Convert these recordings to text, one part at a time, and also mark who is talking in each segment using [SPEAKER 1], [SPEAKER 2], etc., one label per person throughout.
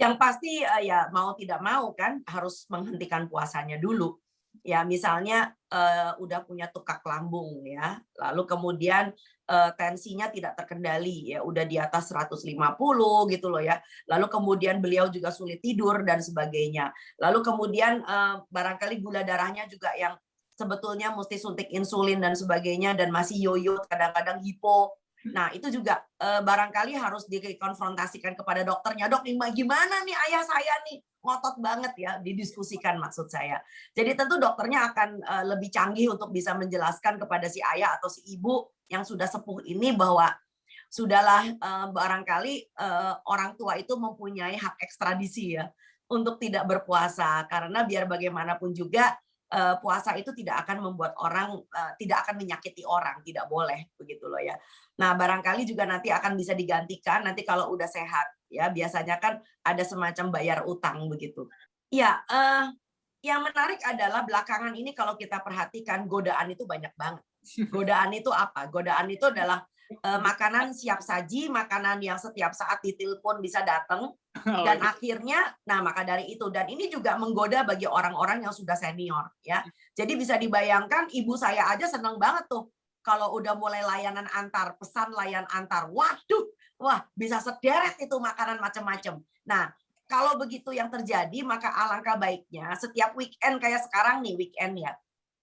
[SPEAKER 1] Yang pasti ya mau tidak mau kan harus menghentikan puasanya dulu. Ya misalnya udah punya tukak lambung ya, lalu kemudian tensinya tidak terkendali ya, udah di atas 150 gitu loh ya. Lalu kemudian beliau juga sulit tidur dan sebagainya. Lalu kemudian barangkali gula darahnya juga yang sebetulnya mesti suntik insulin dan sebagainya dan masih yoyo, kadang-kadang hipo. Nah, itu juga barangkali harus dikonfrontasikan kepada dokternya. Dok, gimana nih ayah saya nih? Ngotot banget ya, didiskusikan maksud saya. Jadi tentu dokternya akan lebih canggih untuk bisa menjelaskan kepada si ayah atau si ibu yang sudah sepuh ini bahwa sudahlah barangkali orang tua itu mempunyai hak ekstradisi ya untuk tidak berpuasa karena biar bagaimanapun juga puasa itu tidak akan membuat orang tidak akan menyakiti orang, tidak boleh begitu loh ya. Nah, barangkali juga nanti akan bisa digantikan nanti kalau udah sehat ya. Biasanya kan ada semacam bayar utang begitu. Ya, yang menarik adalah belakangan ini kalau kita perhatikan godaan itu banyak banget. Godaan itu apa? Godaan itu adalah makanan siap saji, makanan yang setiap saat ditelepon bisa datang, dan akhirnya, nah maka dari itu, dan ini juga menggoda bagi orang-orang yang sudah senior, ya. Jadi bisa dibayangkan ibu saya aja senang banget tuh kalau udah mulai layanan antar, pesan layan antar, waduh, wah bisa sederet itu makanan macam-macam. Nah, kalau begitu yang terjadi, maka alangkah baiknya setiap weekend kayak sekarang nih weekend ya,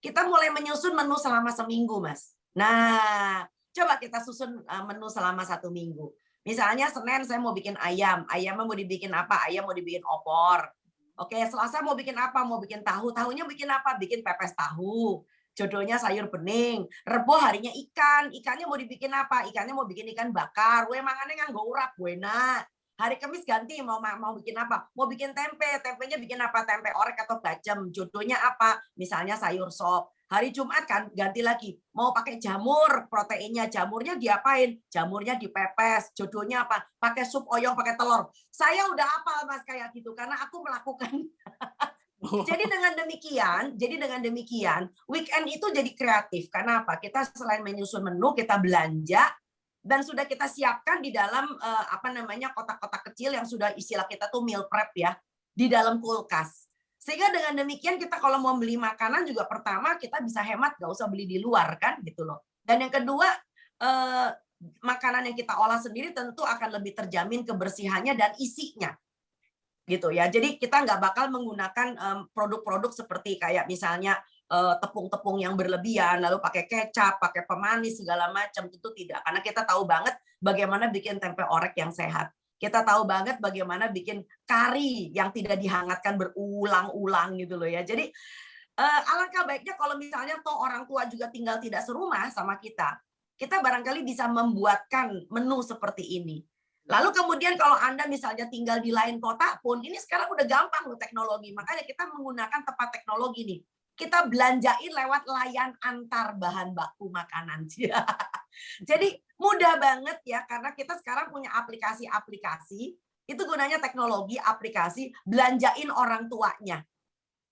[SPEAKER 1] kita mulai menyusun menu selama seminggu, Mas. Nah, coba kita susun menu selama 1 minggu. Misalnya Senin saya mau bikin ayam, ayamnya mau dibikin apa? Ayam mau dibikin opor. Oke, Selasa mau bikin apa? Mau bikin tahu, tahunya bikin apa? Bikin pepes tahu. Jodohnya sayur bening. Rebo harinya ikan, ikannya mau dibikin apa? Ikannya mau bikin ikan bakar. Gue mangannya nganggo urap, gue enak. Hari Kamis ganti mau bikin apa? Mau bikin tempe, tempenya bikin apa? Tempe orek atau bacem. Jodohnya apa? Misalnya sayur sop. Hari Jumat kan ganti lagi, mau pakai jamur, proteinnya jamurnya diapain? Jamurnya dipepes. Jodohnya apa? Pakai sup oyong, pakai telur. Saya udah hafal Mas kayak gitu karena aku melakukan. Jadi dengan demikian, weekend itu jadi kreatif. Karena apa? Kita selain menyusun menu, kita belanja dan sudah kita siapkan di dalam kotak-kotak kecil yang sudah istilah kita tuh meal prep ya, di dalam kulkas. Sehingga dengan demikian kita kalau mau beli makanan juga pertama kita bisa hemat, nggak usah beli di luar kan gitu loh. Dan yang kedua, makanan yang kita olah sendiri tentu akan lebih terjamin kebersihannya dan isinya gitu ya. Jadi kita nggak bakal menggunakan produk-produk seperti kayak misalnya tepung-tepung yang berlebihan, lalu pakai kecap, pakai pemanis segala macam, itu tidak. Karena kita tahu banget bagaimana bikin tempe orek yang sehat. Kita tahu banget bagaimana bikin kari yang tidak dihangatkan berulang-ulang gitu loh ya. Jadi alangkah baiknya kalau misalnya toh orang tua juga tinggal tidak serumah sama kita barangkali bisa membuatkan menu seperti ini. Lalu kemudian kalau Anda misalnya tinggal di lain kota pun, ini sekarang udah gampang loh teknologi. Makanya kita menggunakan tepat teknologi nih. Kita belanjain lewat layan antar bahan baku makanan. Jadi mudah banget ya, karena kita sekarang punya aplikasi-aplikasi, itu gunanya teknologi, aplikasi, belanjain orang tuanya.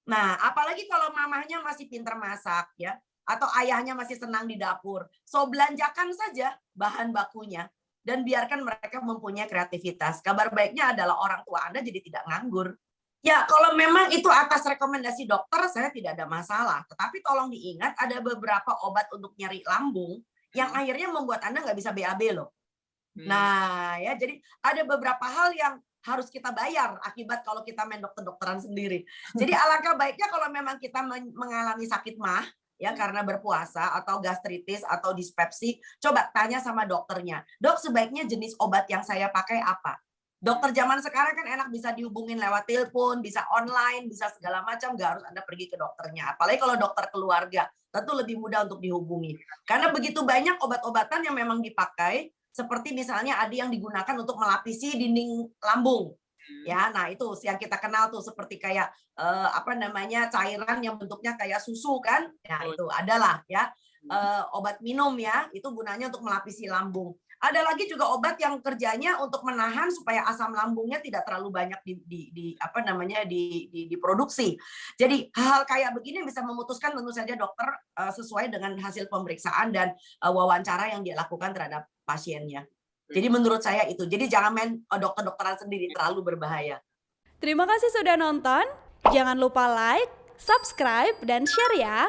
[SPEAKER 1] Nah, apalagi kalau mamahnya masih pintar masak ya, atau ayahnya masih senang di dapur. So, belanjakan saja bahan bakunya dan biarkan mereka mempunyai kreativitas. Kabar baiknya adalah orang tua Anda jadi tidak nganggur. Ya, kalau memang itu atas rekomendasi dokter, saya tidak ada masalah. Tetapi tolong diingat, ada beberapa obat untuk nyeri lambung yang akhirnya membuat Anda nggak bisa BAB loh. Nah, ya, jadi ada beberapa hal yang harus kita bayar akibat kalau kita main dokter-dokteran sendiri. Jadi alangkah baiknya kalau memang kita mengalami sakit mah, ya karena berpuasa atau gastritis atau dispepsi, coba tanya sama dokternya. Dok, sebaiknya jenis obat yang saya pakai apa? Dokter zaman sekarang kan enak bisa dihubungin lewat telepon, bisa online, bisa segala macam, nggak harus Anda pergi ke dokternya. Apalagi kalau dokter keluarga, tentu lebih mudah untuk dihubungi. Karena begitu banyak obat-obatan yang memang dipakai, seperti misalnya ada yang digunakan untuk melapisi dinding lambung. Ya, nah itu yang kita kenal tuh seperti kayak cairan yang bentuknya kayak susu kan? Ya, itu adalah ya. Obat minum ya, itu gunanya untuk melapisi lambung. Ada lagi juga obat yang kerjanya untuk menahan supaya asam lambungnya tidak terlalu banyak diproduksi. Jadi hal kayak begini bisa memutuskan tentu saja dokter sesuai dengan hasil pemeriksaan dan wawancara yang dia lakukan terhadap pasiennya. Jadi menurut saya itu. Jadi jangan main dokter-dokteran sendiri, terlalu berbahaya.
[SPEAKER 2] Terima kasih sudah nonton. Jangan lupa like, subscribe, dan share ya.